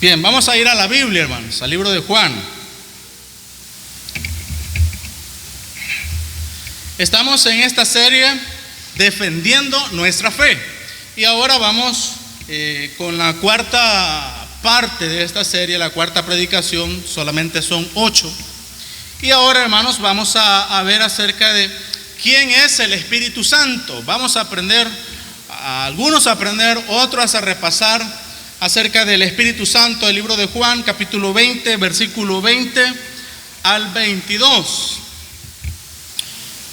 Bien, vamos a ir a la Biblia, hermanos, al libro de Juan. Estamos en esta serie defendiendo nuestra fe. Y ahora vamos con la cuarta parte de esta serie, la cuarta predicación. Solamente son 8. Y ahora, hermanos, vamos a ver acerca de quién es el Espíritu Santo. Vamos a aprender, algunos a aprender, otros a repasar acerca del Espíritu Santo, el libro de Juan, capítulo 20, versículo 20 al 22.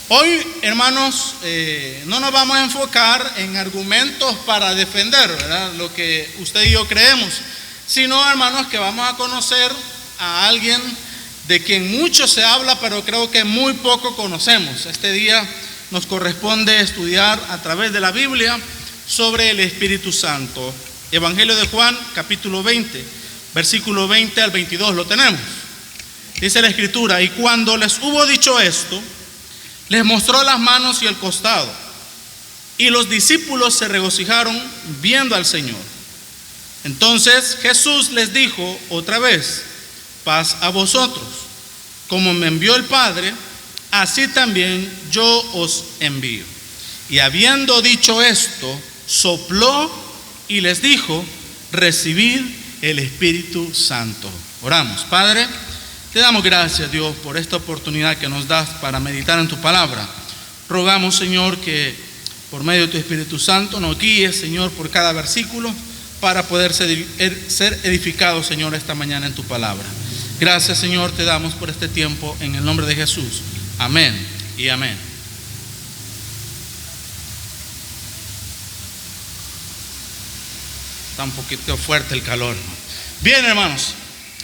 Hoy, hermanos, no nos vamos a enfocar en argumentos para defender, ¿verdad?, lo que usted y yo creemos, sino, hermanos, que vamos a conocer a alguien de quien mucho se habla, pero creo que muy poco conocemos. Este día nos corresponde estudiar a través de la Biblia sobre el Espíritu Santo. Evangelio de Juan, capítulo 20, versículo 20 al 22, lo tenemos. Dice la Escritura: y cuando les hubo dicho esto, les mostró las manos y el costado. Y los discípulos se regocijaron viendo al Señor. Entonces Jesús les dijo otra vez: paz a vosotros. Como me envió el Padre, así también yo os envío. Y habiendo dicho esto, sopló y les dijo: recibid el Espíritu Santo. Oramos. Padre, te damos gracias, Dios, por esta oportunidad que nos das para meditar en tu palabra. Rogamos, Señor, que por medio de tu Espíritu Santo nos guíes, Señor, por cada versículo, para poder ser edificados, Señor, esta mañana en tu palabra. Gracias, Señor, te damos por este tiempo en el nombre de Jesús. Amén y amén. Está un poquito fuerte el calor. Bien, hermanos,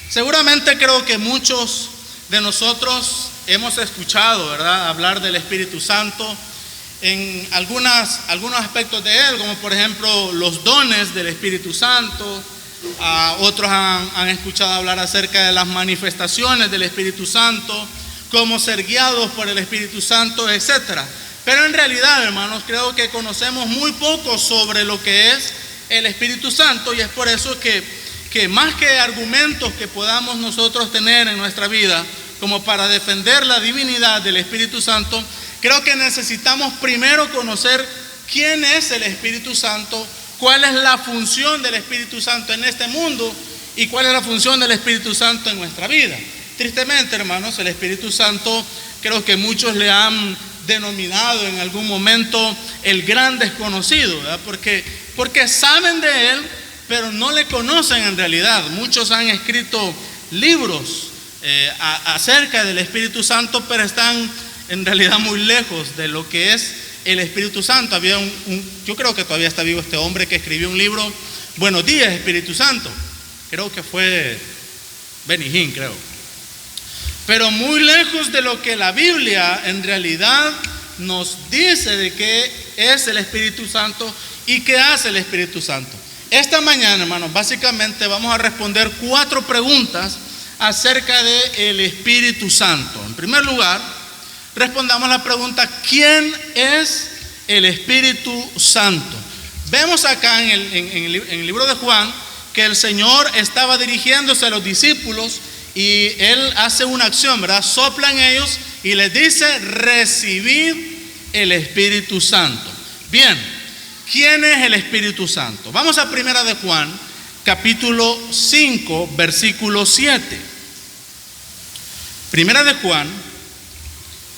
seguramente creo que muchos de nosotros hemos escuchado, ¿verdad?, hablar del Espíritu Santo en algunos aspectos de él, como por ejemplo los dones del Espíritu Santo. Otros han escuchado hablar acerca de las manifestaciones del Espíritu Santo, cómo ser guiados por el Espíritu Santo, etc. Pero en realidad, hermanos, creo que conocemos muy poco sobre lo que es el Espíritu Santo, y es por eso que más que argumentos que podamos nosotros tener en nuestra vida como para defender la divinidad del Espíritu Santo, creo que necesitamos primero conocer quién es el Espíritu Santo, cuál es la función del Espíritu Santo en este mundo y cuál es la función del Espíritu Santo en nuestra vida. Tristemente, hermanos, el Espíritu Santo creo que muchos le han denominado en algún momento el gran desconocido, ¿verdad? Porque saben de él, pero no le conocen en realidad. Muchos han escrito libros acerca del Espíritu Santo, pero están en realidad muy lejos de lo que es el Espíritu Santo. Había yo creo que todavía está vivo este hombre que escribió un libro, Buenos días, Espíritu Santo. Creo que fue Benny Hinn, creo. Pero muy lejos de lo que la Biblia en realidad nos dice de qué es el Espíritu Santo y qué hace el Espíritu Santo. Esta mañana, hermanos, básicamente vamos a responder 4 preguntas acerca del Espíritu Santo. En primer lugar, respondamos la pregunta: ¿quién es el Espíritu Santo? Vemos acá en el libro de Juan que el Señor estaba dirigiéndose a los discípulos y Él hace una acción, ¿verdad? Sopla en ellos y les dice: recibid el Espíritu Santo. Bien, ¿quién es el Espíritu Santo? Vamos a Primera de Juan, capítulo 5, versículo 7. Primera de Juan,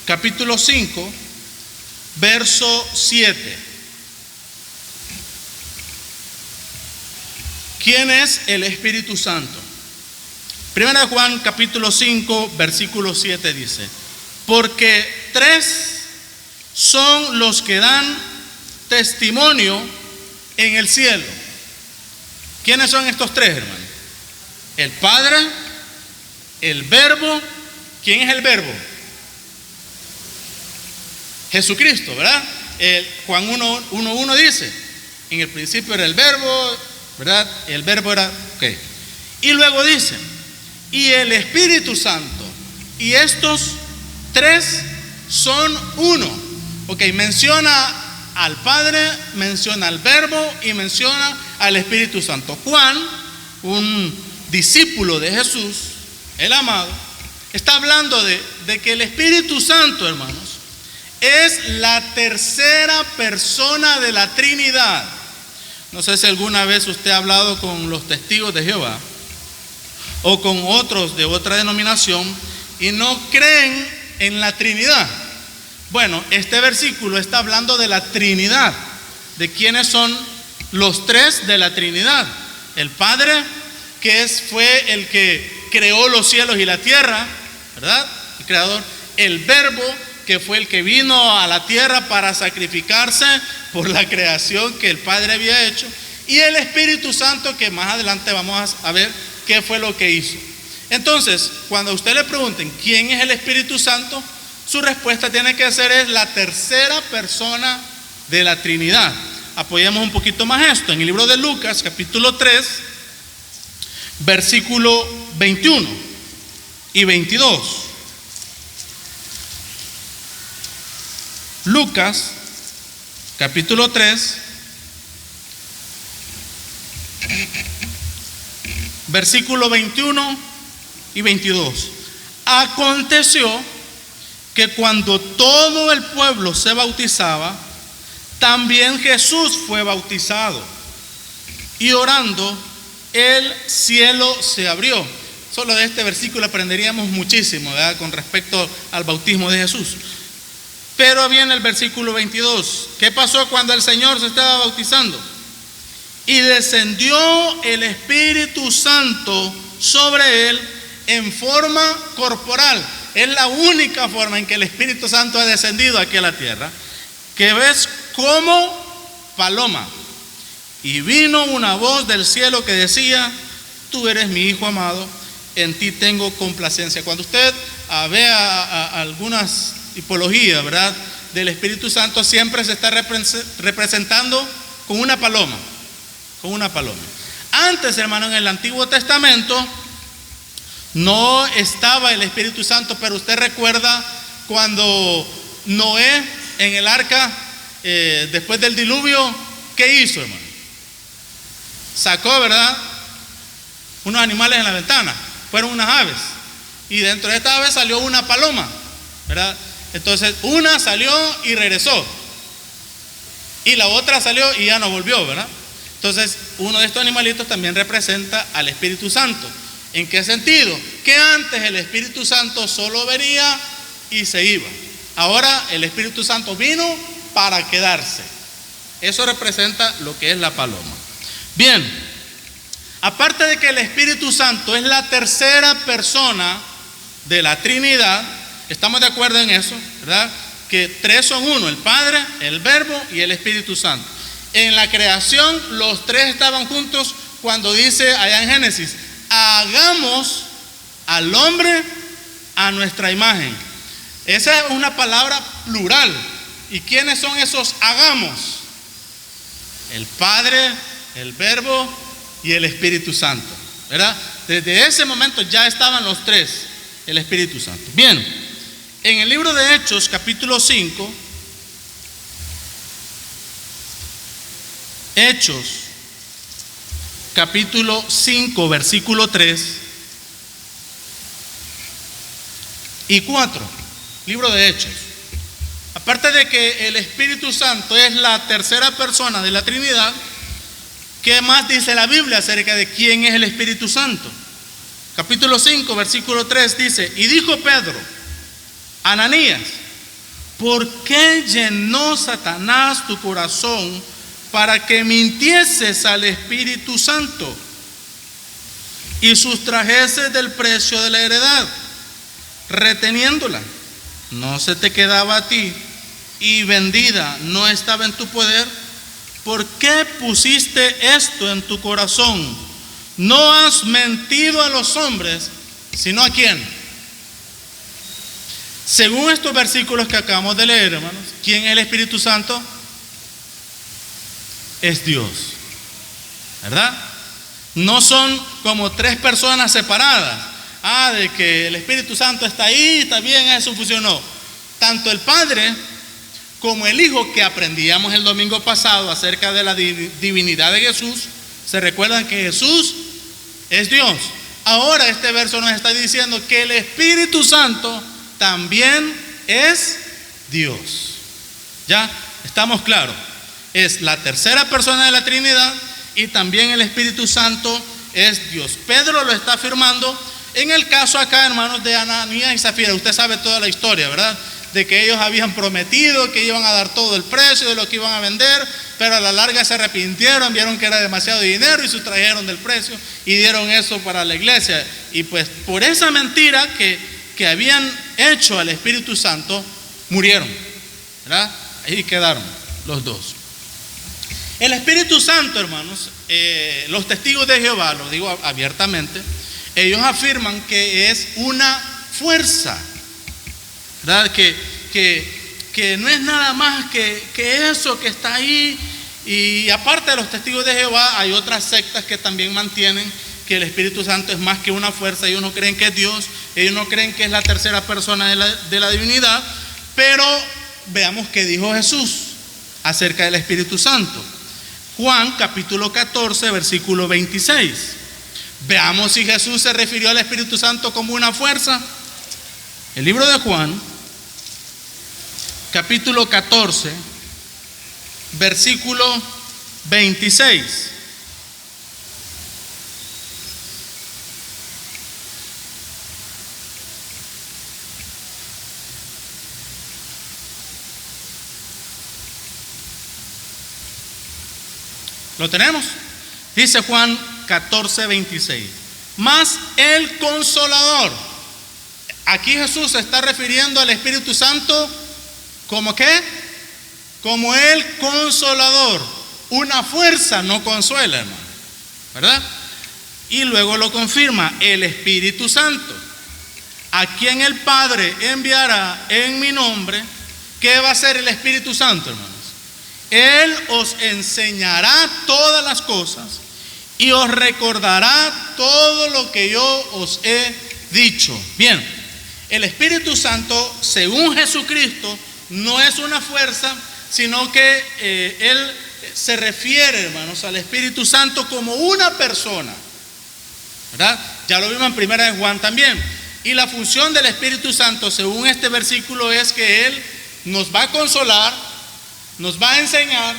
capítulo 5, verso 7. ¿Quién es el Espíritu Santo? Primera de Juan, capítulo 5, versículo 7 dice: porque 3 son los que dan testimonio en el cielo. ¿Quiénes son estos 3, hermano? El Padre, el Verbo. ¿Quién es el Verbo? Jesucristo, ¿verdad? Juan 1:1 dice: en el principio era el Verbo, ¿verdad? El Verbo era, ok. Y luego dice: y el Espíritu Santo. Y estos 3 son uno. Ok, menciona al Padre, menciona al Verbo y menciona al Espíritu Santo. Juan, un discípulo de Jesús, el amado, está hablando de que el Espíritu Santo, hermanos, es la tercera persona de la Trinidad. No sé si alguna vez usted ha hablado con los testigos de Jehová o con otros de otra denominación y no creen en la Trinidad. Bueno, este versículo está hablando de la Trinidad, de quiénes son los tres de la Trinidad. El Padre, que fue el que creó los cielos y la tierra, ¿verdad? El creador. El Verbo, que fue el que vino a la tierra para sacrificarse por la creación que el Padre había hecho. Y el Espíritu Santo, que más adelante vamos a ver qué fue lo que hizo. Entonces, cuando a usted le pregunten quién es el Espíritu Santo, su respuesta tiene que ser: es la tercera persona de la Trinidad. Apoyemos un poquito más esto. En el libro de Lucas, capítulo 3, versículo 21 y 22. Lucas, capítulo 3, versículo 21 y 22. Aconteció que cuando todo el pueblo se bautizaba, también Jesús fue bautizado. Y orando, el cielo se abrió. Solo de este versículo aprenderíamos muchísimo, ¿verdad?, con respecto al bautismo de Jesús. Pero viene el versículo 22. ¿Qué pasó cuando el Señor se estaba bautizando? Y descendió el Espíritu Santo sobre él en forma corporal. Es la única forma en que el Espíritu Santo ha descendido aquí a la tierra, que ves como paloma. Y vino una voz del cielo que decía: tú eres mi Hijo amado, en ti tengo complacencia. Cuando usted vea algunas tipologías, ¿verdad?, del Espíritu Santo, siempre se está representando con una paloma. Con una paloma. Antes, hermano, en el Antiguo Testamento no estaba el Espíritu Santo, pero usted recuerda cuando Noé en el arca, después del diluvio, ¿qué hizo, hermano? Sacó, ¿verdad?, unos animales en la ventana. Fueron unas aves. Y dentro de estas aves salió una paloma, ¿verdad? Entonces, una salió y regresó. Y la otra salió y ya no volvió, ¿verdad? Entonces, uno de estos animalitos también representa al Espíritu Santo. ¿En qué sentido? Que antes el Espíritu Santo solo venía y se iba. Ahora el Espíritu Santo vino para quedarse. Eso representa lo que es la paloma. Bien, aparte de que el Espíritu Santo es la tercera persona de la Trinidad, estamos de acuerdo en eso, ¿verdad? Que tres son uno: el Padre, el Verbo y el Espíritu Santo. En la creación los tres estaban juntos cuando dice allá en Génesis: hagamos al hombre a nuestra imagen. Esa es una palabra plural. ¿Y quiénes son esos hagamos? El Padre, el Verbo y el Espíritu Santo, ¿verdad? Desde ese momento ya estaban los tres, el Espíritu Santo. Bien, en el libro de Hechos, capítulo 5, Hechos, capítulo 5, versículo 3 y 4, libro de Hechos. Aparte de que el Espíritu Santo es la tercera persona de la Trinidad, ¿qué más dice la Biblia acerca de quién es el Espíritu Santo? Capítulo 5, versículo 3 dice: y dijo Pedro: Ananías, ¿por qué llenó Satanás tu corazón para que mintieses al Espíritu Santo y sustrajeses del precio de la heredad, reteniéndola? No se te quedaba a ti, y vendida no estaba en tu poder. ¿Por qué pusiste esto en tu corazón? No has mentido a los hombres, sino ¿a quién? Según estos versículos que acabamos de leer, hermanos, ¿quién es el Espíritu Santo? Es Dios, ¿verdad? No son como tres personas separadas. De que el Espíritu Santo está ahí, está bien, eso funcionó. Tanto el Padre como el Hijo, que aprendíamos el domingo pasado acerca de la divinidad de Jesús. ¿Se recuerdan que Jesús es Dios? Ahora este verso nos está diciendo que el Espíritu Santo también es Dios. ¿Ya? ¿Estamos claros? Es la tercera persona de la Trinidad y también el Espíritu Santo es Dios. Pedro lo está afirmando en el caso acá, hermanos, de Ananías y Zafira. Usted sabe toda la historia, ¿verdad? De que ellos habían prometido que iban a dar todo el precio de lo que iban a vender, pero a la larga se arrepintieron, vieron que era demasiado dinero y sustrajeron del precio y dieron eso para la iglesia. Y pues por esa mentira que habían hecho al Espíritu Santo, murieron, ¿verdad? Ahí quedaron los dos. El Espíritu Santo, hermanos, los testigos de Jehová, lo digo abiertamente, ellos afirman que es una fuerza, ¿verdad? Que no es nada más que eso que está ahí. Y aparte de los testigos de Jehová, hay otras sectas que también mantienen que el Espíritu Santo es más que una fuerza. Ellos no creen que es Dios, ellos no creen que es la tercera persona de la divinidad. Pero veamos qué dijo Jesús acerca del Espíritu Santo. Juan capítulo 14, versículo 26. Veamos si Jesús se refirió al Espíritu Santo como una fuerza. El libro de Juan capítulo 14, versículo 26. ¿Lo tenemos? Dice Juan 14, 26. Mas el Consolador. Aquí Jesús se está refiriendo al Espíritu Santo como ¿qué? Como el Consolador. Una fuerza no consuela, hermano, ¿verdad? Y luego lo confirma, el Espíritu Santo, a quien el Padre enviará en mi nombre. ¿Qué va a hacer el Espíritu Santo, hermanos? Él os enseñará todas las cosas y os recordará todo lo que yo os he dicho. Bien, el Espíritu Santo, según Jesucristo, no es una fuerza, sino que Él se refiere, hermanos, al Espíritu Santo como una persona, ¿verdad? Ya lo vimos en primera de Juan también. Y la función del Espíritu Santo, según este versículo, es que Él nos va a consolar, nos va a enseñar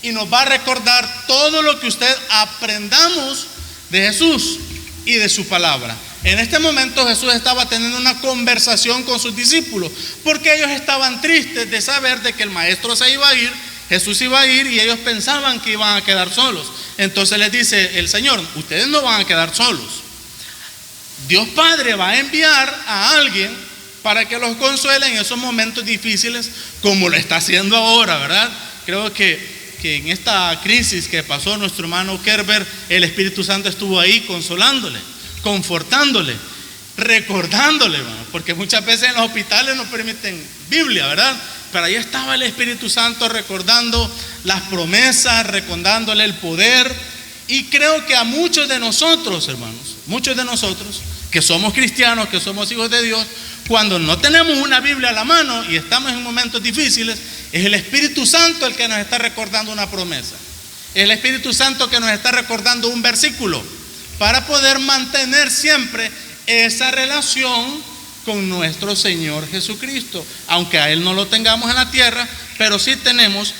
y nos va a recordar todo lo que usted aprendamos de Jesús y de su palabra. En este momento Jesús estaba teniendo una conversación con sus discípulos, porque ellos estaban tristes de saber de que el maestro se iba a ir, Jesús iba a ir, y ellos pensaban que iban a quedar solos. Entonces les dice el Señor: ustedes no van a quedar solos. Dios Padre va a enviar a alguien para que los consuele en esos momentos difíciles, como lo está haciendo ahora, ¿verdad? Creo que en esta crisis que pasó nuestro hermano Kerber, el Espíritu Santo estuvo ahí consolándole, confortándole, recordándole, hermano, porque muchas veces en los hospitales no permiten Biblia, ¿verdad? Pero ahí estaba el Espíritu Santo recordando las promesas, recordándole el poder. Y creo que a muchos de nosotros, hermanos, muchos de nosotros que somos cristianos, que somos hijos de Dios, cuando no tenemos una Biblia a la mano y estamos en momentos difíciles, es el Espíritu Santo el que nos está recordando una promesa. Es el Espíritu Santo que nos está recordando un versículo para poder mantener siempre esa relación con nuestro Señor Jesucristo, aunque a Él no lo tengamos en la tierra, pero sí tenemos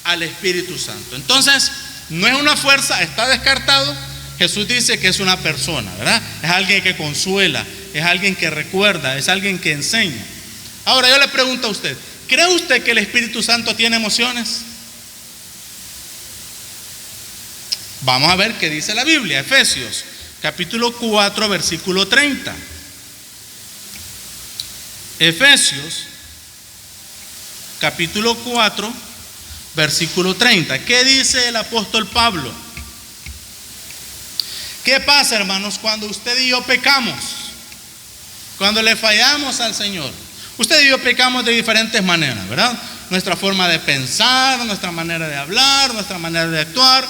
al Espíritu Santo. Entonces, no es una fuerza, está descartado. Jesús dice que es una persona, ¿verdad? Es alguien que consuela, es alguien que recuerda, es alguien que enseña. Ahora yo le pregunto a usted, ¿cree usted que el Espíritu Santo tiene emociones? Vamos a ver qué dice la Biblia, Efesios capítulo 4, versículo 30. Efesios capítulo 4, versículo 30. ¿Qué dice el apóstol Pablo? ¿Qué pasa, hermanos, cuando usted y yo pecamos? Cuando le fallamos al Señor. Usted y yo pecamos de diferentes maneras, ¿verdad? Nuestra forma de pensar, nuestra manera de hablar, nuestra manera de actuar.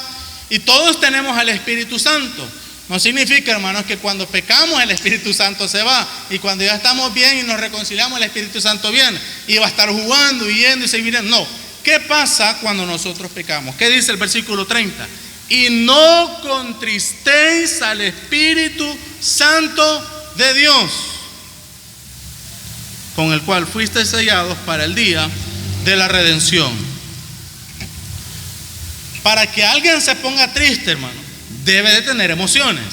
Y todos tenemos al Espíritu Santo. No significa, hermanos, que cuando pecamos el Espíritu Santo se va, y cuando ya estamos bien y nos reconciliamos el Espíritu Santo viene y va a estar jugando y yendo y seguir. No. ¿Qué pasa cuando nosotros pecamos? ¿Qué dice el versículo 30? Y no contristéis al Espíritu Santo de Dios, con el cual fuisteis sellados para el día de la redención. Para que alguien se ponga triste, hermano, debe de tener emociones,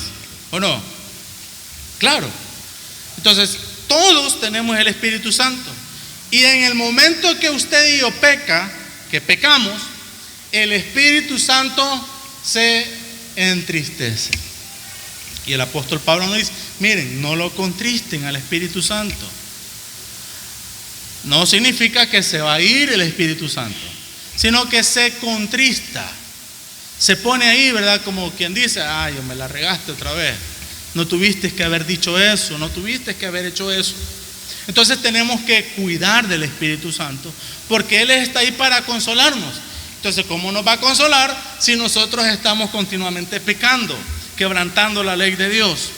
¿o no? Claro. Entonces, todos tenemos el Espíritu Santo. Y en el momento que usted y yo que pecamos, el Espíritu Santo se entristece. Y el apóstol Pablo nos dice, miren, no lo contristen al Espíritu Santo. No significa que se va a ir el Espíritu Santo, sino que se contrista. Se pone ahí, ¿verdad? Como quien dice, ay, yo me la regaste otra vez. No tuviste que haber dicho eso, no tuviste que haber hecho eso. Entonces tenemos que cuidar del Espíritu Santo, porque Él está ahí para consolarnos. Entonces, ¿cómo nos va a consolar si nosotros estamos continuamente pecando, quebrantando la ley de Dios?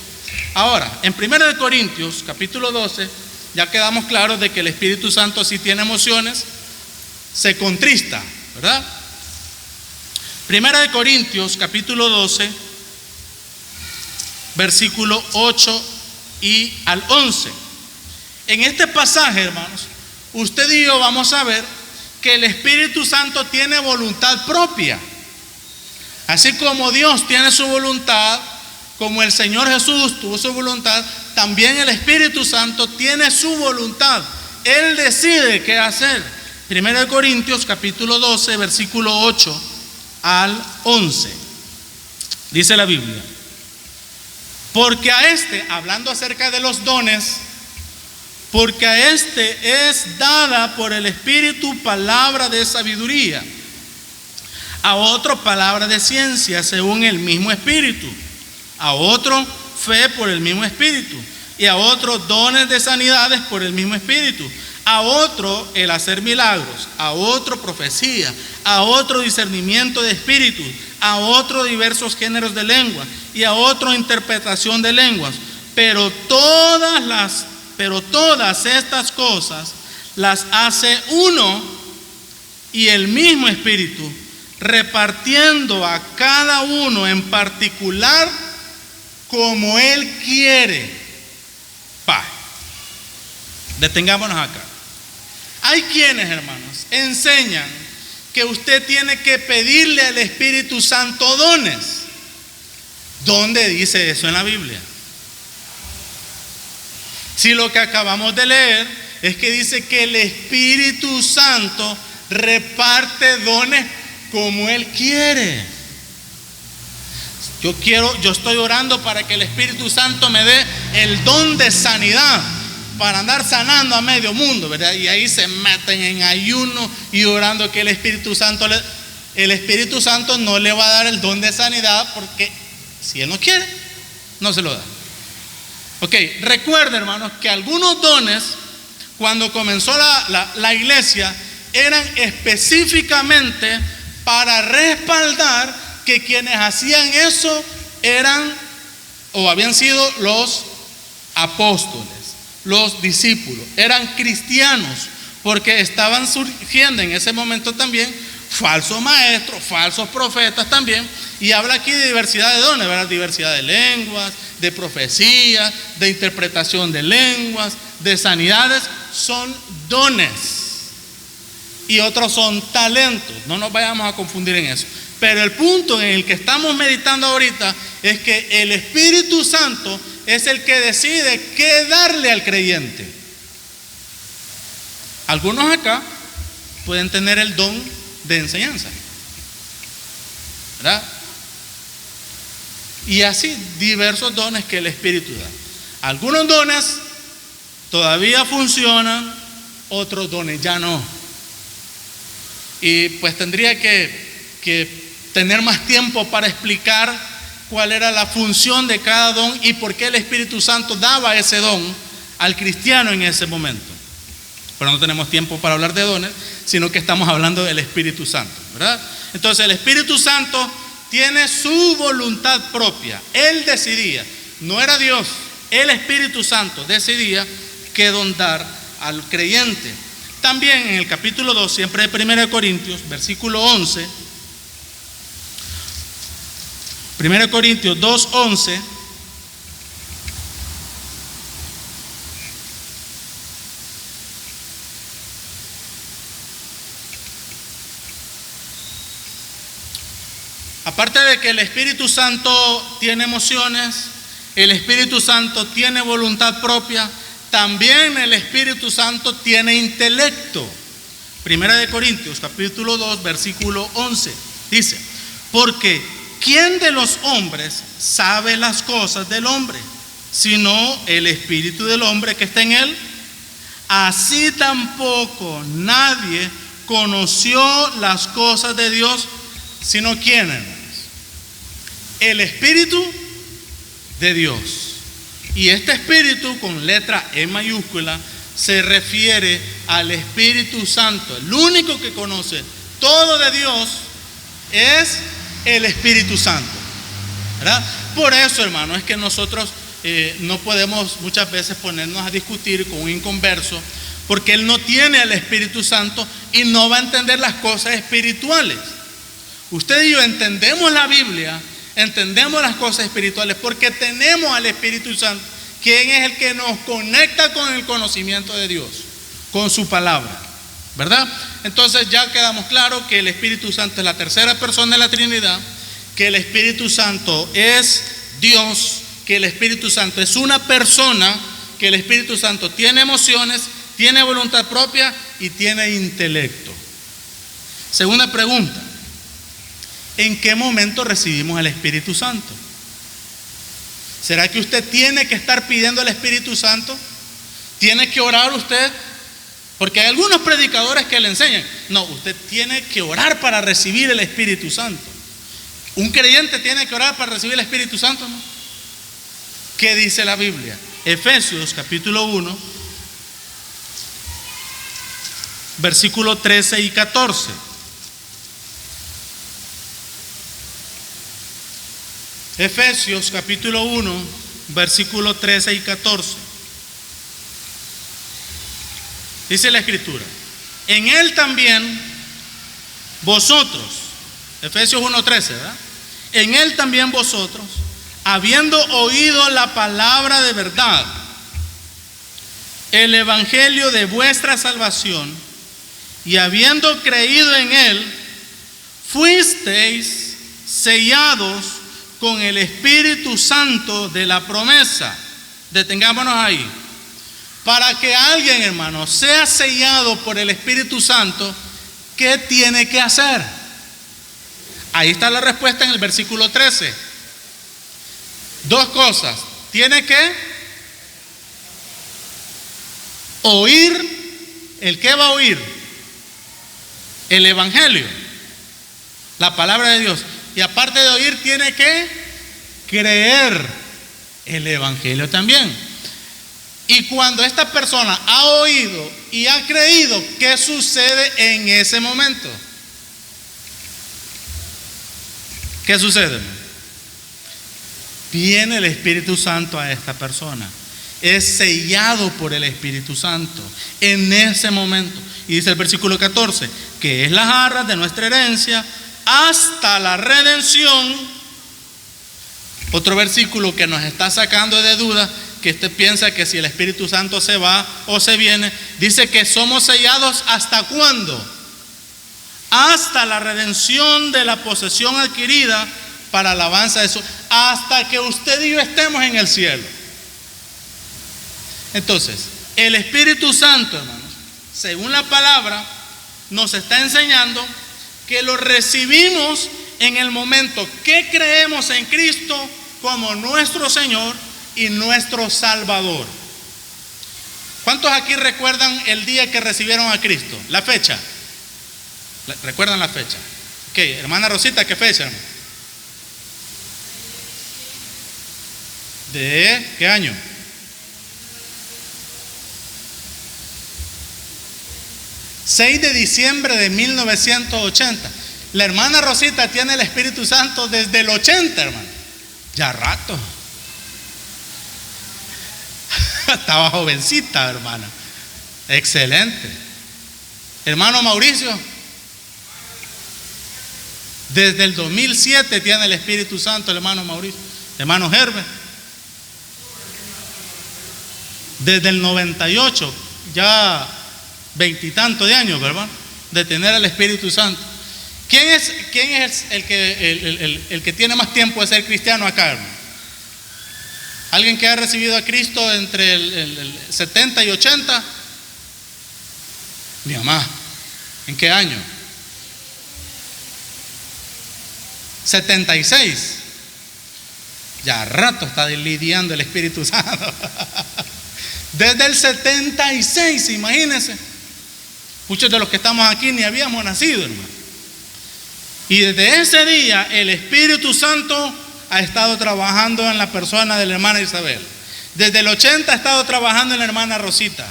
Ahora, en 1 Corintios, capítulo 12, ya quedamos claros de que el Espíritu Santo sí tiene emociones, se contrista, ¿verdad? 1 Corintios, capítulo 12, versículo 8 y al 11. En este pasaje, hermanos, usted y yo vamos a ver que el Espíritu Santo tiene voluntad propia. Así como Dios tiene su voluntad, como el Señor Jesús tuvo su voluntad, también el Espíritu Santo tiene su voluntad. Él decide qué hacer. 1 Corintios capítulo 12, versículo 8 al 11. Dice la Biblia: porque a este, hablando acerca de los dones, porque a este es dada por el Espíritu palabra de sabiduría, a otro palabra de ciencia según el mismo Espíritu, a otro fe por el mismo Espíritu, y a otro dones de sanidades por el mismo Espíritu, a otro el hacer milagros, a otro profecía, a otro discernimiento de espíritus, a otro diversos géneros de lengua, y a otro interpretación de lenguas. Pero todas estas cosas las hace uno y el mismo Espíritu, repartiendo a cada uno en particular como Él quiere. Detengámonos acá. Hay quienes, hermanos, enseñan que usted tiene que pedirle al Espíritu Santo dones. ¿Dónde dice eso en la Biblia? Si lo que acabamos de leer es que dice que el Espíritu Santo reparte dones como Él quiere. Yo estoy orando para que el Espíritu Santo me dé el don de sanidad, para andar sanando a medio mundo, ¿verdad? Y ahí se meten en ayuno y orando que el Espíritu Santo no le va a dar el don de sanidad, porque si Él no quiere, no se lo da. Ok, recuerden, hermanos, que algunos dones, cuando comenzó la iglesia, eran específicamente para respaldar que quienes hacían eso eran o habían sido los apóstoles, los discípulos, eran cristianos, porque estaban surgiendo en ese momento también falsos maestros, falsos profetas también, y habla aquí de diversidad de dones, ¿verdad? Diversidad de lenguas, de profecía, de interpretación de lenguas, de sanidades, son dones, y otros son talentos. No nos vayamos a confundir en eso. Pero el punto en el que estamos meditando ahorita es que el Espíritu Santo es el que decide qué darle al creyente. Algunos acá pueden tener el don de enseñanza, ¿verdad? Y así diversos dones que el Espíritu da. Algunos dones todavía funcionan, otros dones ya no. Y pues tendría que tener más tiempo para explicar cuál era la función de cada don y por qué el Espíritu Santo daba ese don al cristiano en ese momento. Pero no tenemos tiempo para hablar de dones, sino que estamos hablando del Espíritu Santo, ¿verdad? Entonces el Espíritu Santo tiene su voluntad propia. Él decidía, no era Dios, el Espíritu Santo decidía qué don dar al creyente. También en el capítulo 2, siempre de 1 Corintios, versículo 11, 1 Corintios 2:11, aparte de que el Espíritu Santo tiene emociones, el Espíritu Santo tiene voluntad propia, también el Espíritu Santo tiene intelecto. 1 Corintios capítulo 2 versículo 11 dice: porque ¿quién de los hombres sabe las cosas del hombre, sino el espíritu del hombre que está en él? Así tampoco nadie conoció las cosas de Dios, sino ¿quién, hermanos? El Espíritu de Dios. Y este Espíritu, con letra E mayúscula, se refiere al Espíritu Santo. El único que conoce todo de Dios es el Espíritu Santo, ¿verdad? Por eso, hermano, es que nosotros no podemos muchas veces ponernos a discutir con un inconverso, porque él no tiene el Espíritu Santo y no va a entender las cosas espirituales. Usted y yo entendemos la Biblia, entendemos las cosas espirituales porque tenemos al Espíritu Santo, quien es el que nos conecta con el conocimiento de Dios, con su palabra, ¿verdad? Entonces ya quedamos claros que el Espíritu Santo es la tercera persona de la Trinidad, que el Espíritu Santo es Dios, que el Espíritu Santo es una persona, que el Espíritu Santo tiene emociones, tiene voluntad propia y tiene intelecto. Segunda pregunta: ¿en qué momento recibimos el Espíritu Santo? ¿Será que usted tiene que estar pidiendo el Espíritu Santo? ¿Tiene que orar usted? Porque hay algunos predicadores que le enseñan: no, usted tiene que orar para recibir el Espíritu Santo. ¿Un creyente tiene que orar para recibir el Espíritu Santo? ¿No? ¿Qué dice la Biblia? Efesios capítulo 1, versículo 13 y 14. Efesios capítulo 1, versículo 13 y 14. Dice la Escritura: en él también vosotros, Efesios 1:13, ¿verdad? En él también vosotros, habiendo oído la palabra de verdad, el evangelio de vuestra salvación, y habiendo creído en él, fuisteis sellados con el Espíritu Santo de la promesa. Detengámonos ahí. Para que alguien, hermano, sea sellado por el Espíritu Santo, ¿qué tiene que hacer? Ahí está la respuesta en el versículo 13. Dos cosas. Tiene que oír. ¿El qué va a oír? El evangelio, la palabra de Dios. Y aparte de oír, tiene que creer el evangelio también. Y cuando esta persona ha oído y ha creído, ¿qué sucede en ese momento? ¿Qué sucede? Viene el Espíritu Santo a esta persona. Es sellado por el Espíritu Santo en ese momento. Y dice el versículo 14, que es las arras de nuestra herencia hasta la redención. Otro versículo que nos está sacando de duda, que usted piensa que si el Espíritu Santo se va o se viene, dice que somos sellados ¿hasta cuándo? Hasta la redención de la posesión adquirida para alabanza de eso, hasta que usted y yo estemos en el cielo. Entonces, el Espíritu Santo, hermanos, según la palabra, nos está enseñando que lo recibimos en el momento que creemos en Cristo como nuestro Señor y nuestro Salvador. ¿Cuántos aquí recuerdan el día que recibieron a Cristo? La fecha. ¿Recuerdan la fecha? Ok, hermana Rosita, ¿qué fecha? ¿De qué año? ...6 de diciembre de 1980. La hermana Rosita tiene el Espíritu Santo desde el 80, hermano. Ya rato. Estaba jovencita, hermana. Excelente. Hermano Mauricio, desde el 2007 tiene el Espíritu Santo el hermano Mauricio. Hermano Herbert, desde el 98, ya veintitantos de años, ¿verdad?, de tener el Espíritu Santo. ¿Quién es el que tiene más tiempo de ser cristiano acá, hermano? ¿Alguien que ha recibido a Cristo entre el 70 y 80? Mi mamá. ¿En qué año? 76. Ya rato está lidiando el Espíritu Santo. Desde el 76, imagínense. Muchos de los que estamos aquí ni habíamos nacido, hermano. Y desde ese día el Espíritu Santo ha estado trabajando en la persona de la hermana Isabel. Desde el 80 ha estado trabajando en la hermana Rosita.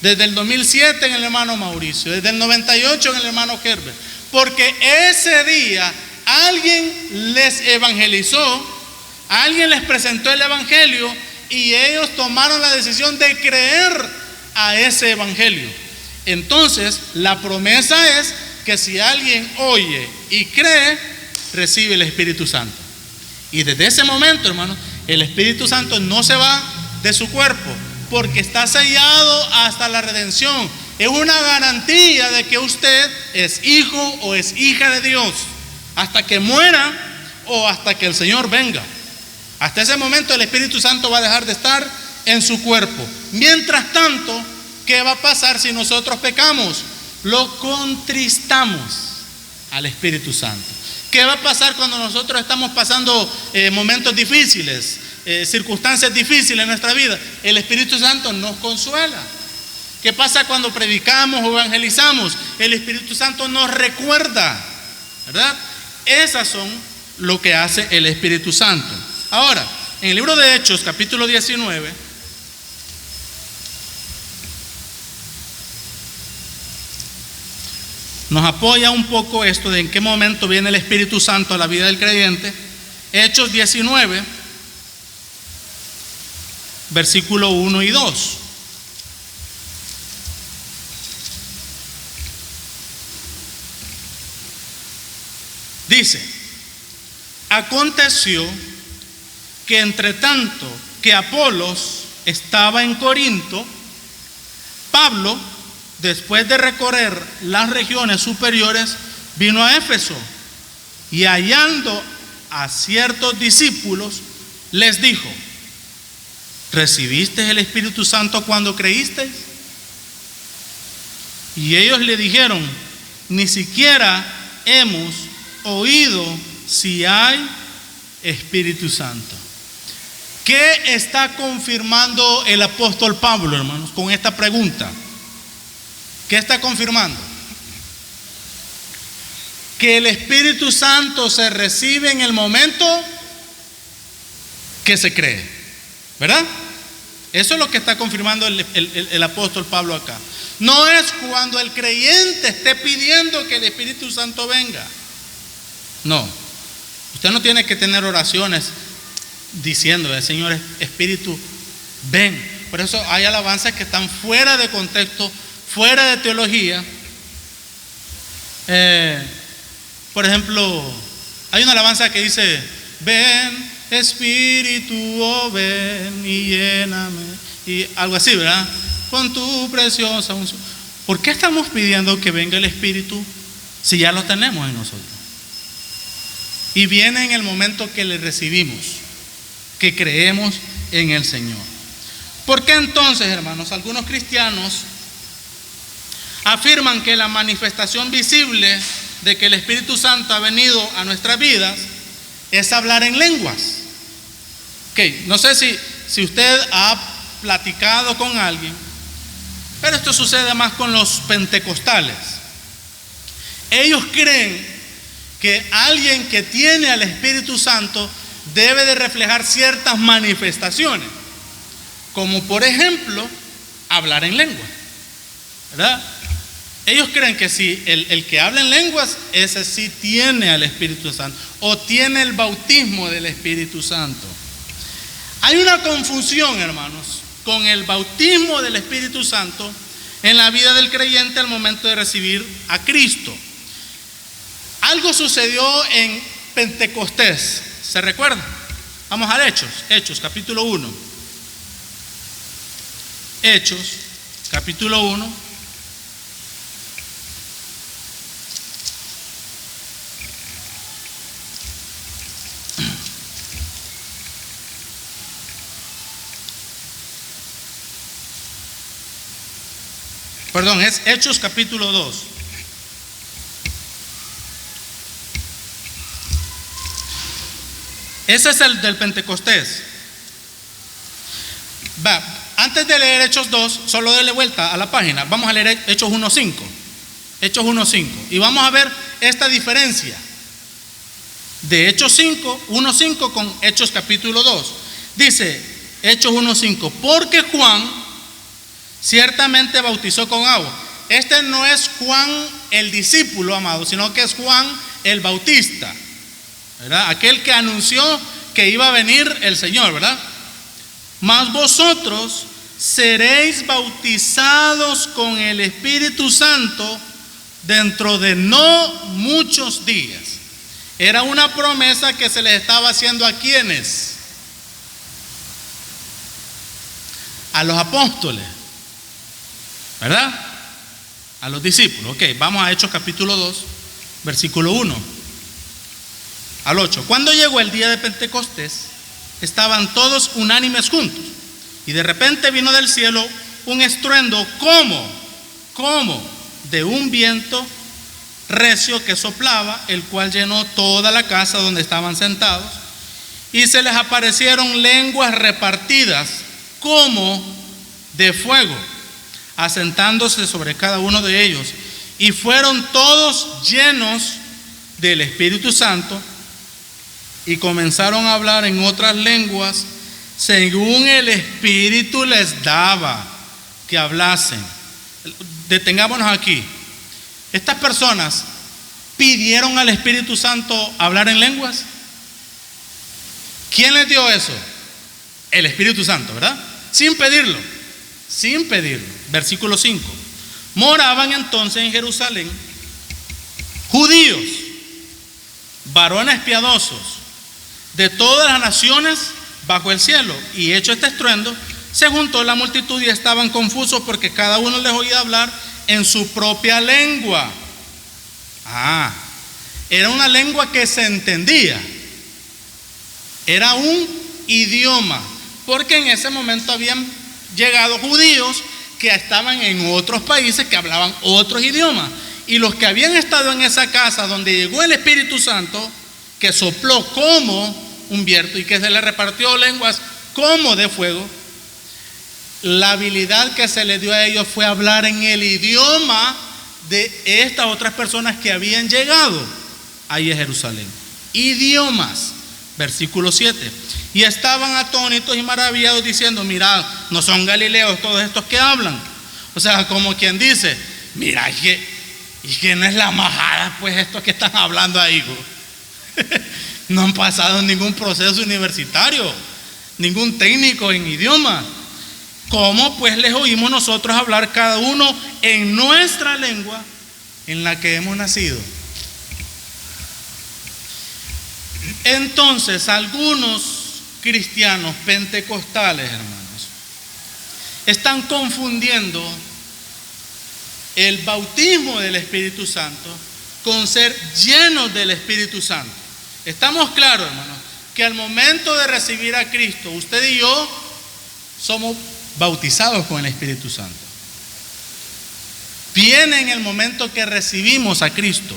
Desde el 2007 en el hermano Mauricio. Desde el 98 en el hermano Herbert. Porque ese día alguien les evangelizó, alguien les presentó el evangelio y ellos tomaron la decisión de creer a ese evangelio. Entonces, la promesa es que si alguien oye y cree, recibe el Espíritu Santo. Y desde ese momento, hermanos, el Espíritu Santo no se va de su cuerpo, porque está sellado hasta la redención. Es una garantía de que usted es hijo o es hija de Dios, hasta que muera o hasta que el Señor venga. Hasta ese momento el Espíritu Santo va a dejar de estar en su cuerpo. Mientras tanto, ¿qué va a pasar si nosotros pecamos? Lo contristamos al Espíritu Santo. ¿Qué va a pasar cuando nosotros estamos pasando momentos difíciles, circunstancias difíciles en nuestra vida? El Espíritu Santo nos consuela. ¿Qué pasa cuando predicamos o evangelizamos? El Espíritu Santo nos recuerda, ¿verdad? Esas son lo que hace el Espíritu Santo. Ahora, en el libro de Hechos, capítulo 19, nos apoya un poco esto de en qué momento viene el Espíritu Santo a la vida del creyente. Hechos 19, versículo 1 y 2. Dice: aconteció que entre tanto que Apolos estaba en Corinto, Pablo, después de recorrer las regiones superiores, vino a Éfeso y hallando a ciertos discípulos, les dijo: ¿recibisteis el Espíritu Santo cuando creísteis? Y ellos le dijeron: ni siquiera hemos oído si hay Espíritu Santo. ¿Qué está confirmando el apóstol Pablo, hermanos, con esta pregunta? ¿Qué está confirmando? Que el Espíritu Santo se recibe en el momento que se cree, ¿verdad? Eso es lo que está confirmando el apóstol Pablo acá. No es cuando el creyente esté pidiendo que el Espíritu Santo venga. No. Usted no tiene que tener oraciones diciendo: Señor Espíritu, ven. Por eso hay alabanzas que están fuera de contexto, fuera de teología. Por ejemplo, hay una alabanza que dice: ven Espíritu, oh ven y lléname, y algo así, ¿verdad? Con tu preciosa unción. ¿Por qué estamos pidiendo que venga el Espíritu si ya lo tenemos en nosotros? Y viene en el momento que le recibimos, que creemos en el Señor. ¿Por qué entonces, hermanos, algunos cristianos afirman que la manifestación visible de que el Espíritu Santo ha venido a nuestras vidas es hablar en lenguas? No sé si usted ha platicado con alguien, pero esto sucede más con los pentecostales. Ellos creen que alguien que tiene al Espíritu Santo debe de reflejar ciertas manifestaciones, como por ejemplo hablar en lengua, ¿verdad? Ellos creen que si el que habla en lenguas, ese sí tiene al Espíritu Santo o tiene el bautismo del Espíritu Santo. Hay una confusión, hermanos, con el bautismo del Espíritu Santo en la vida del creyente al momento de recibir a Cristo. Algo sucedió en Pentecostés, ¿se recuerda? Vamos a Hechos capítulo 1. Hechos capítulo 1. Perdón, es Hechos capítulo 2. Ese es el del Pentecostés. Antes de leer Hechos 2, solo dele vuelta a la página. Vamos a leer Hechos 1.5. Hechos 1.5. Y vamos a ver esta diferencia de Hechos 1.5 con Hechos capítulo 2. Dice Hechos 1.5: porque Juan ciertamente bautizó con agua. Este no es Juan el discípulo, amado, sino que es Juan el Bautista, ¿verdad? Aquel que anunció que iba a venir el Señor, ¿verdad? Mas vosotros seréis bautizados con el Espíritu Santo dentro de no muchos días. Era una promesa que se les estaba haciendo a quienes, a los apóstoles, ¿verdad? A los discípulos. Ok, vamos a Hechos capítulo 2, versículo 1 al 8. Cuando llegó el día de Pentecostés, estaban todos unánimes juntos, y de repente vino del cielo un estruendo como de un viento recio que soplaba, el cual llenó toda la casa donde estaban sentados, y se les aparecieron lenguas repartidas como de fuego, asentándose sobre cada uno de ellos, y fueron todos llenos del Espíritu Santo y comenzaron a hablar en otras lenguas según el Espíritu les daba que hablasen. Detengámonos aquí. Estas personas pidieron al Espíritu Santo hablar en lenguas. ¿Quién les dio eso? El Espíritu Santo, ¿verdad? Sin pedirlo. Versículo 5. Moraban entonces en Jerusalén judíos, varones piadosos, de todas las naciones bajo el cielo. Y hecho este estruendo, se juntó la multitud y estaban confusos porque cada uno les oía hablar en su propia lengua. Era una lengua que se entendía. Era un idioma, porque en ese momento habían llegado judíos que estaban en otros países que hablaban otros idiomas, y los que habían estado en esa casa donde llegó el Espíritu Santo, que sopló como un viento y que se le repartió lenguas como de fuego, la habilidad que se le dio a ellos fue hablar en el idioma de estas otras personas que habían llegado ahí a Jerusalén. Idiomas. Versículo 7. Y estaban atónitos y maravillados diciendo: mirad, no son galileos todos estos que hablan. O sea, como quien dice: mira, y que no es la majada pues estos que están hablando ahí. No han pasado ningún proceso universitario, ningún técnico en idioma. ¿Cómo pues les oímos nosotros hablar cada uno en nuestra lengua en la que hemos nacido? Entonces, algunos cristianos pentecostales, hermanos, están confundiendo el bautismo del Espíritu Santo con ser llenos del Espíritu Santo. Estamos claros, hermanos, que al momento de recibir a Cristo, usted y yo somos bautizados con el Espíritu Santo. Viene en el momento que recibimos a Cristo,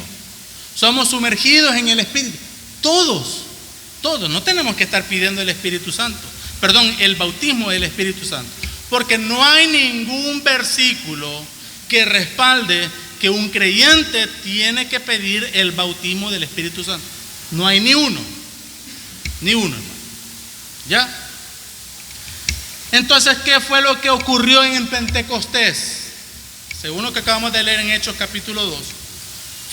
somos sumergidos en el Espíritu. Todos, no tenemos que estar pidiendo el Espíritu Santo, el bautismo del Espíritu Santo, porque no hay ningún versículo que respalde que un creyente tiene que pedir el bautismo del Espíritu Santo. No hay ni uno, hermano. ¿Ya? Entonces, ¿qué fue lo que ocurrió en Pentecostés? según lo que acabamos de leer en Hechos capítulo 2,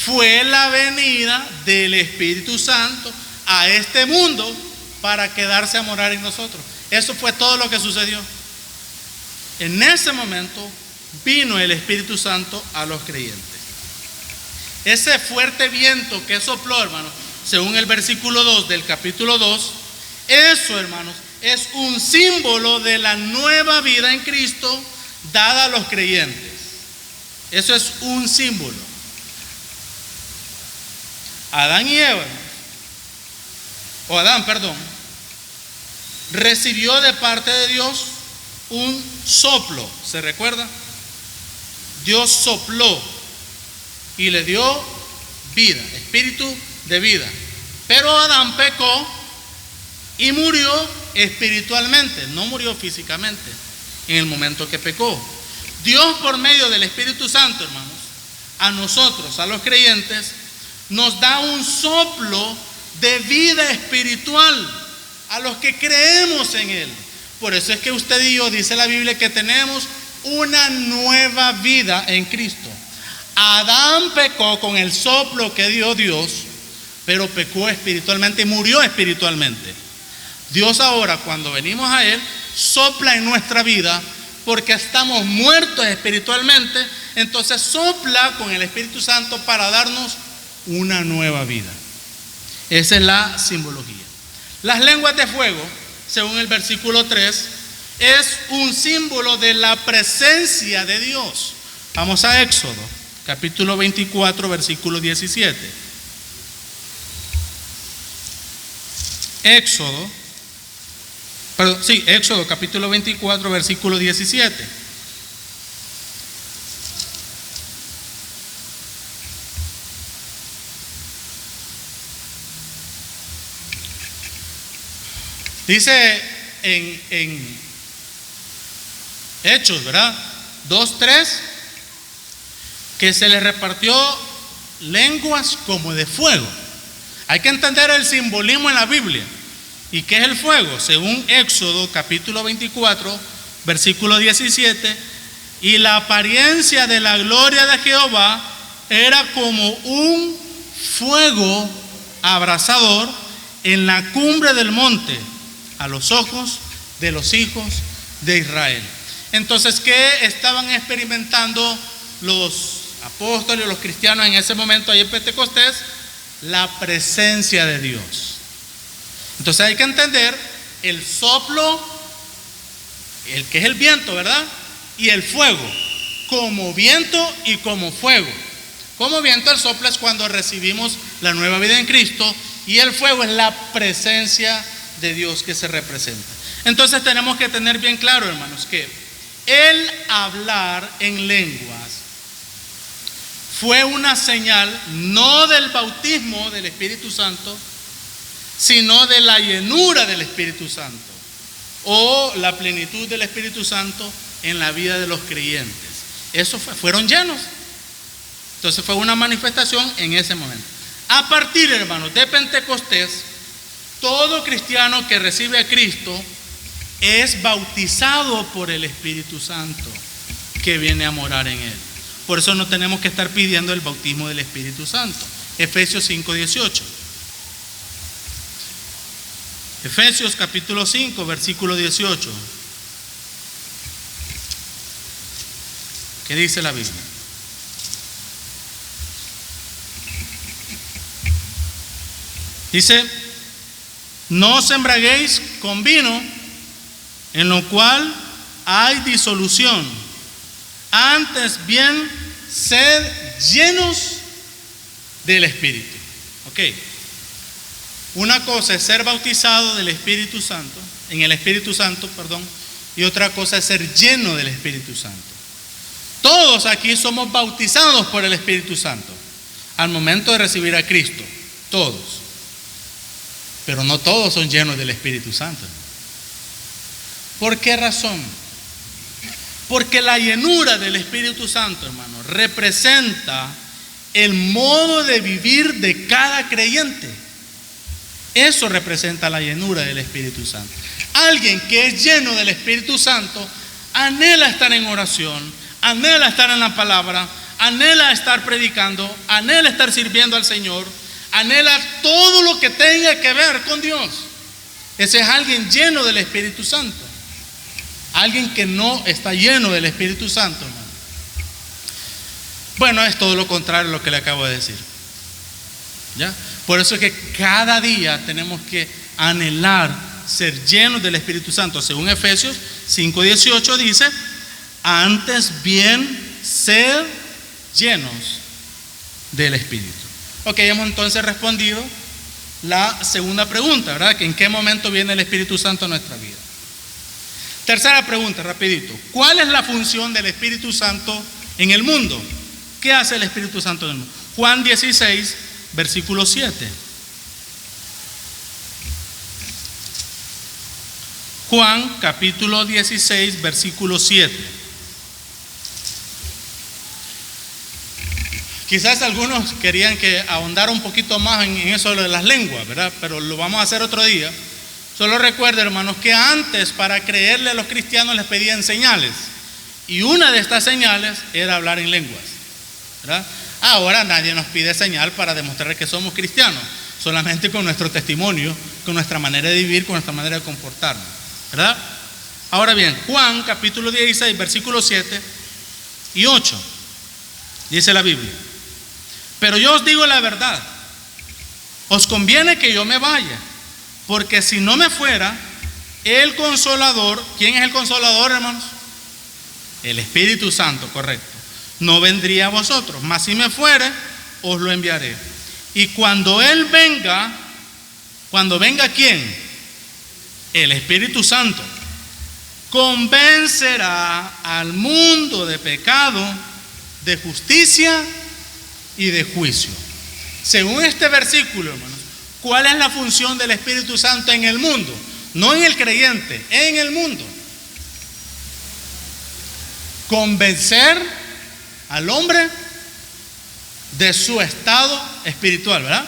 fue la venida del Espíritu Santo a este mundo para quedarse a morar en nosotros. Eso fue todo lo que sucedió. En ese momento vino el Espíritu Santo a los creyentes. Ese fuerte viento que sopló, hermanos, según el versículo 2 del capítulo 2, eso, hermanos, es un símbolo de la nueva vida en Cristo dada a los creyentes. Eso es un símbolo. Adán, recibió de parte de Dios un soplo. ¿Se recuerda? Dios sopló y le dio vida, espíritu de vida. Pero Adán pecó y murió espiritualmente, no murió físicamente en el momento que pecó. Dios, por medio del Espíritu Santo, hermanos, a nosotros, a los creyentes, nos da un soplo de vida espiritual a los que creemos en Él. Por eso es que usted y yo, dice la Biblia, que tenemos una nueva vida en Cristo. Adán pecó con el soplo que dio Dios, pero pecó espiritualmente y murió espiritualmente. Dios ahora, cuando venimos a Él, sopla en nuestra vida porque estamos muertos espiritualmente. Entonces sopla con el Espíritu Santo para darnos una nueva vida. Esa es la simbología. Las lenguas de fuego, según el versículo 3, es un símbolo de la presencia de Dios. Vamos a Éxodo, capítulo 24, versículo 17. Éxodo capítulo 24, versículo 17. Dice en Hechos, ¿verdad? 2:3, que se les repartió lenguas como de fuego. Hay que entender el simbolismo en la Biblia. ¿Y qué es el fuego? Según Éxodo capítulo 24, versículo 17, y la apariencia de la gloria de Jehová era como un fuego abrasador en la cumbre del monte, a los ojos de los hijos de Israel. Entonces, ¿qué estaban experimentando los apóstoles, los cristianos en ese momento ahí en Pentecostés? La presencia de Dios. Entonces hay que entender el soplo, el que es el viento, ¿verdad? Y el fuego, como viento y como fuego. Como viento, el soplo es cuando recibimos la nueva vida en Cristo, y el fuego es la presencia de Dios que se representa. Entonces tenemos que tener bien claro, hermanos, que el hablar en lenguas fue una señal no del bautismo del Espíritu Santo, sino de la llenura del Espíritu Santo o la plenitud del Espíritu Santo en la vida de los creyentes. Eso fueron llenos. Entonces fue una manifestación en ese momento. A partir, hermanos, de Pentecostés, todo cristiano que recibe a Cristo es bautizado por el Espíritu Santo que viene a morar en él. Por eso no tenemos que estar pidiendo el bautismo del Espíritu Santo. Efesios 5:18. Efesios capítulo 5, versículo 18. ¿Qué dice la Biblia? Dice: no os embraguéis con vino, en lo cual hay disolución. Antes bien, sed llenos del Espíritu. Ok. Una cosa es ser bautizado del Espíritu Santo, en el Espíritu Santo, y otra cosa es ser lleno del Espíritu Santo. Todos aquí somos bautizados por el Espíritu Santo al momento de recibir a Cristo, todos. Pero no todos son llenos del Espíritu Santo. ¿Por qué razón? Porque la llenura del Espíritu Santo, hermano, representa el modo de vivir de cada creyente. Eso representa la llenura del Espíritu Santo. Alguien que es lleno del Espíritu Santo anhela estar en oración, anhela estar en la palabra, anhela estar predicando, anhela estar sirviendo al Señor, anhela todo lo que tenga que ver con Dios. Ese es alguien lleno del Espíritu Santo. Alguien que no está lleno del Espíritu Santo, hermano. Bueno, es todo lo contrario a lo que le acabo de decir. ¿Ya? Por eso es que cada día tenemos que anhelar ser llenos del Espíritu Santo. Según Efesios 5:18 dice, antes bien ser llenos del Espíritu. Ok, hemos entonces respondido la segunda pregunta, ¿verdad? Que ¿en qué momento viene el Espíritu Santo a nuestra vida? Tercera pregunta, rapidito. ¿Cuál es la función del Espíritu Santo en el mundo? ¿Qué hace el Espíritu Santo en el mundo? Juan 16, versículo 7. Juan capítulo 16, versículo 7. Quizás algunos querían que ahondara un poquito más en eso de las lenguas, ¿verdad? Pero lo vamos a hacer otro día. Solo recuerden, hermanos, que antes para creerle a los cristianos les pedían señales. Y una de estas señales era hablar en lenguas, ¿verdad? Ahora nadie nos pide señal para demostrar que somos cristianos, solamente con nuestro testimonio, con nuestra manera de vivir, con nuestra manera de comportarnos, ¿verdad? Ahora bien, Juan capítulo 16, versículos 7 y 8, dice la Biblia: pero yo os digo la verdad, os conviene que yo me vaya, porque si no me fuera, el Consolador, ¿quién es el Consolador, hermanos? El Espíritu Santo, correcto, no vendría a vosotros, mas si me fuere, os lo enviaré. Y cuando Él venga, ¿quién? El Espíritu Santo, convencerá al mundo de pecado, de justicia y de juicio. Según este versículo, hermanos, ¿cuál es la función del Espíritu Santo en el mundo? No en el creyente, en el mundo. Convencer al hombre de su estado espiritual, ¿verdad?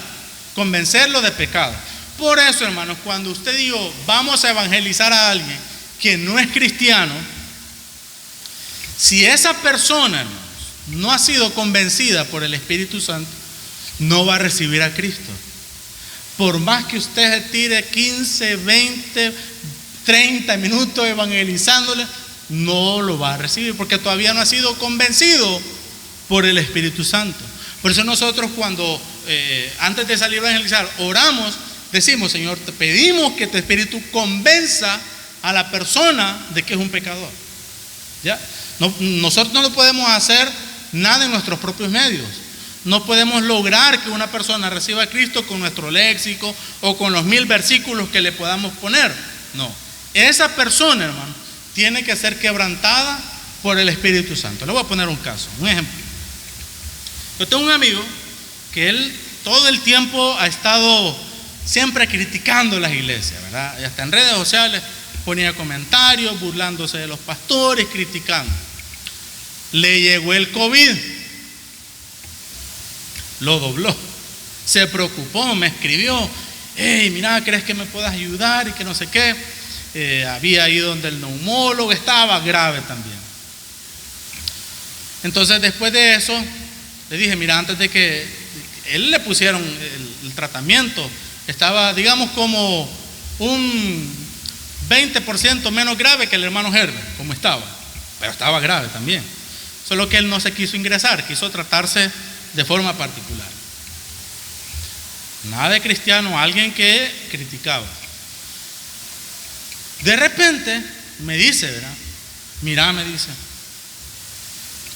Convencerlo de pecado. Por eso, hermanos, cuando usted y yo vamos a evangelizar a alguien que no es cristiano, si esa persona, hermanos, no ha sido convencida por el Espíritu Santo, no va a recibir a Cristo. Por más que usted se tire 15, 20, 30 minutos evangelizándole, no lo va a recibir, porque todavía no ha sido convencido por el Espíritu Santo. Por eso nosotros cuando antes de salir a evangelizar, oramos, decimos: Señor, te pedimos que tu Espíritu convenza a la persona de que es un pecador. ¿Ya? Nosotros no lo podemos hacer nada en nuestros propios medios. No podemos lograr que una persona reciba a Cristo con nuestro léxico o con los 1000 versículos que le podamos poner. No, esa persona, hermano, tiene que ser quebrantada por el Espíritu Santo. Le voy a poner un caso, un ejemplo. Yo tengo un amigo que él todo el tiempo ha estado siempre criticando las iglesias, ¿verdad? Y hasta en redes sociales ponía comentarios burlándose de los pastores, criticando. Le llegó el COVID, lo dobló, se preocupó, me escribió: hey, mira, ¿crees que me puedas ayudar? Y que no sé qué. Había ido donde el neumólogo, estaba grave también. Entonces después de eso le dije: mira, antes de que él le pusieron el tratamiento, estaba, digamos, como un 20% menos grave que el hermano Herbert, como estaba, pero estaba grave también. Solo que él no se quiso ingresar, quiso tratarse de forma particular. Nada de cristiano, alguien que criticaba. De repente me dice, ¿verdad? Mira, me dice,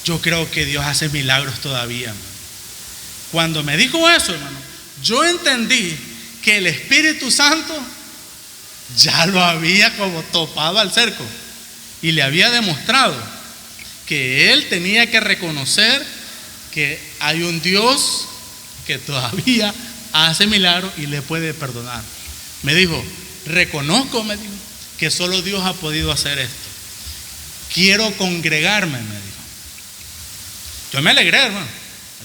yo creo que Dios hace milagros todavía, hermano. Cuando me dijo eso, hermano, yo entendí que el Espíritu Santo ya lo había como topado al cerco y le había demostrado que él tenía que reconocer que hay un Dios que todavía hace milagros y le puede perdonar. Me dijo: reconozco, me dijo, que solo Dios ha podido hacer esto. Quiero congregarme, me dijo. Yo me alegré, hermano,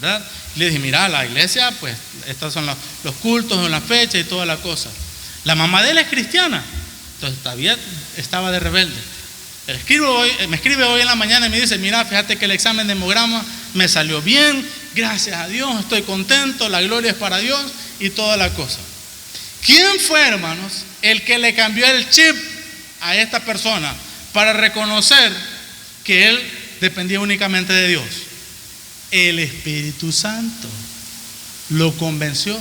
¿verdad? Le dije: mira, la iglesia, pues estos son los cultos en la fecha y toda la cosa. La mamá de él es cristiana, entonces todavía estaba de rebelde. Me escribe hoy en la mañana y me dice, mira, fíjate que el examen de hemograma me salió bien, gracias a Dios, estoy contento, la gloria es para Dios y toda la cosa. ¿Quién fue, hermanos, el que le cambió el chip a esta persona para reconocer que él dependía únicamente de Dios? El Espíritu Santo lo convenció.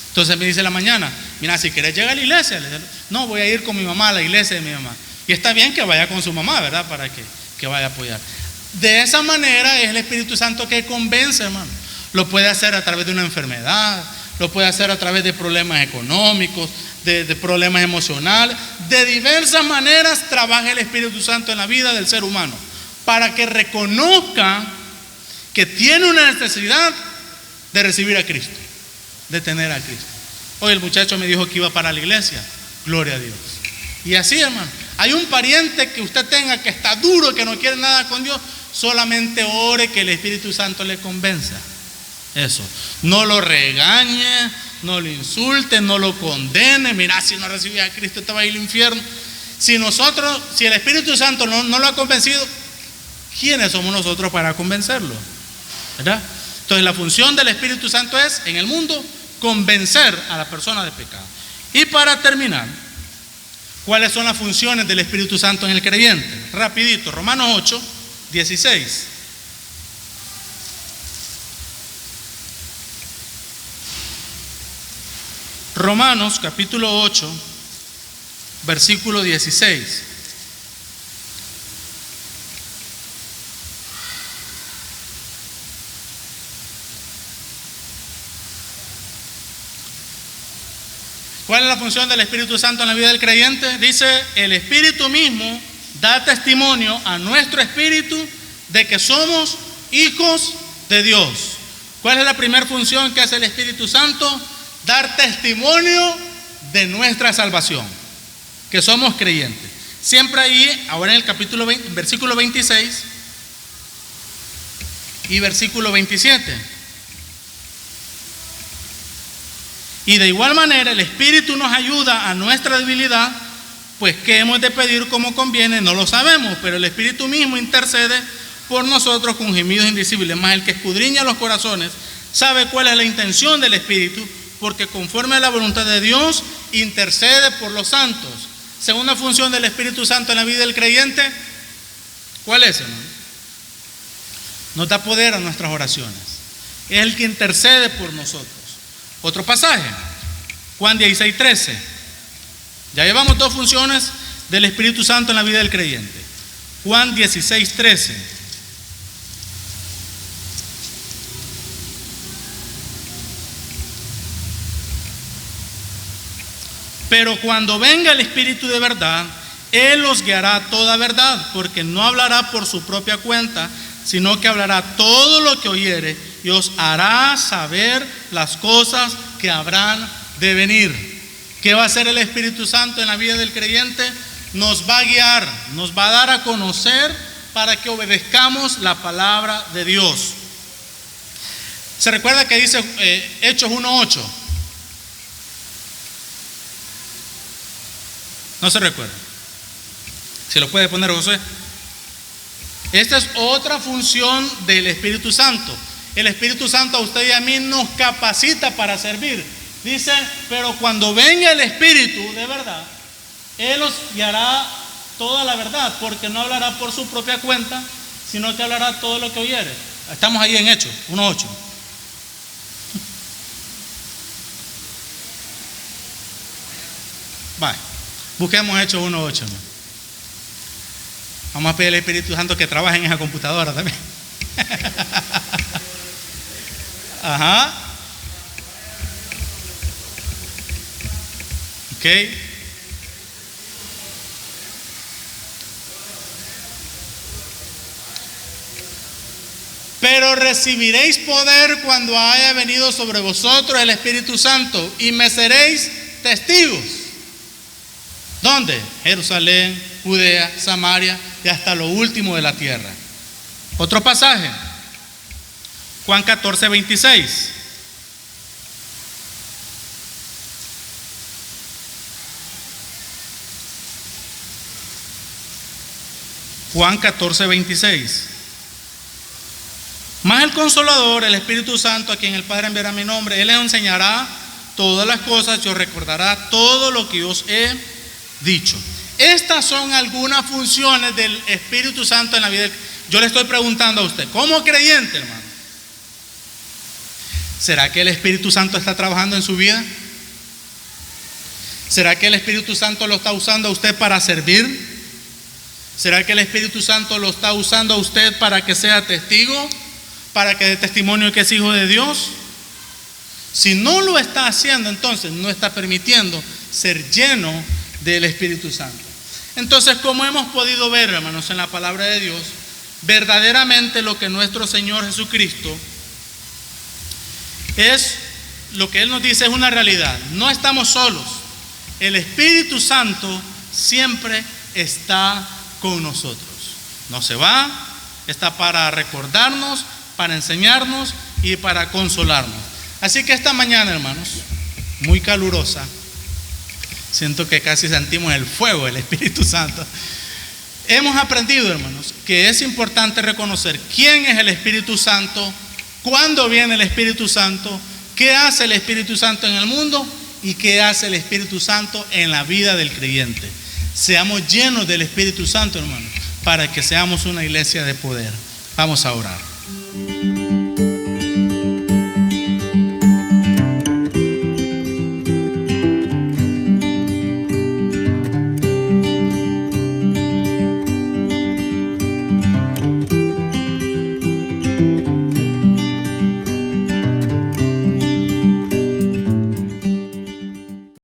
Entonces me dice en la mañana, mira, si quieres llegar a la iglesia, le digo, no, voy a ir con mi mamá a la iglesia de mi mamá. Y está bien que vaya con su mamá, ¿verdad? Para que vaya a apoyar. De esa manera es el Espíritu Santo que convence, hermano. Lo puede hacer a través de una enfermedad, lo puede hacer a través de problemas económicos, de problemas emocionales. De diversas maneras trabaja el Espíritu Santo en la vida del ser humano para que reconozca que tiene una necesidad de recibir a Cristo, de tener a Cristo. Hoy el muchacho me dijo que iba para la iglesia. Gloria a Dios. Y así, hermano, hay un pariente que usted tenga que está duro, que no quiere nada con Dios, solamente ore que el Espíritu Santo le convenza. Eso. No lo regañe, no lo insulte, no lo condene. Mira, si no recibes a Cristo te va a ir al infierno. Si el Espíritu Santo no lo ha convencido, ¿quiénes somos nosotros para convencerlo? ¿Verdad? Entonces la función del Espíritu Santo es, en el mundo, convencer a la persona de pecado. Y para terminar, ¿cuáles son las funciones del Espíritu Santo en el creyente? Rapidito, Romanos 8, 16. Romanos capítulo 8, versículo 16. ¿Cuál es la función del Espíritu Santo en la vida del creyente? Dice, el Espíritu mismo da testimonio a nuestro espíritu de que somos hijos de Dios. ¿Cuál es la primera función que hace el Espíritu Santo? Dar testimonio de nuestra salvación, que somos creyentes. Siempre ahí, ahora en el capítulo 20, versículo 26 y versículo 27. Y de igual manera el Espíritu nos ayuda a nuestra debilidad, pues qué hemos de pedir como conviene, no lo sabemos, pero el Espíritu mismo intercede por nosotros con gemidos indecibles. Mas el que escudriña los corazones sabe cuál es la intención del Espíritu, porque conforme a la voluntad de Dios intercede por los santos. Segunda función del Espíritu Santo en la vida del creyente, ¿cuál es, hermano? Nos da poder a nuestras oraciones. Es el que intercede por nosotros. Otro pasaje, Juan 16, 13. Ya llevamos dos funciones del Espíritu Santo en la vida del creyente. Juan 16, 13. Pero cuando venga el Espíritu de verdad, Él os guiará a toda verdad, porque no hablará por su propia cuenta, sino que hablará todo lo que oyere y os hará saber las cosas que habrán de venir. ¿Qué va a hacer el Espíritu Santo en la vida del creyente? Nos va a guiar, nos va a dar a conocer para que obedezcamos la palabra de Dios. ¿Se recuerda que dice Hechos 1:8? ¿No se recuerda? ¿Se lo puede poner, José? Esta es otra función del Espíritu Santo. El Espíritu Santo a usted y a mí nos capacita para servir. Dice, pero cuando venga el Espíritu de verdad, Él os guiará toda la verdad, porque no hablará por su propia cuenta, sino que hablará todo lo que oyere. Estamos ahí en Hechos 1:8. Vale, busquemos Hechos 1:8. Vamos a pedir al Espíritu Santo que trabaje en esa computadora también. Ajá. Ok. Pero recibiréis poder cuando haya venido sobre vosotros el Espíritu Santo y me seréis testigos. ¿Dónde? Jerusalén, Judea, Samaria y hasta lo último de la tierra. Otro pasaje, Juan 14, 26. Juan 14:26. Mas el Consolador, el Espíritu Santo, a quien el Padre enviará en mi nombre, Él les enseñará todas las cosas y os recordará todo lo que os he dicho. Estas son algunas funciones del Espíritu Santo en la vida. Yo le estoy preguntando a usted, como creyente, hermano, ¿será que el Espíritu Santo está trabajando en su vida? ¿Será que el Espíritu Santo lo está usando a usted para servir? ¿Será que el Espíritu Santo lo está usando a usted para que sea testigo? ¿Para que dé testimonio que es hijo de Dios? Si no lo está haciendo, entonces no está permitiendo ser lleno del Espíritu Santo. Entonces, como hemos podido ver, hermanos, en la palabra de Dios, verdaderamente lo que nuestro Señor Jesucristo es, lo que Él nos dice es una realidad. No estamos solos. El Espíritu Santo siempre está con nosotros. No se va, está para recordarnos, para enseñarnos y para consolarnos. Así que esta mañana, hermanos, muy calurosa, siento que casi sentimos el fuego del Espíritu Santo. Hemos aprendido, hermanos, que es importante reconocer quién es el Espíritu Santo, cuándo viene el Espíritu Santo, qué hace el Espíritu Santo en el mundo y qué hace el Espíritu Santo en la vida del creyente. Seamos llenos del Espíritu Santo, hermanos, para que seamos una iglesia de poder. Vamos a orar.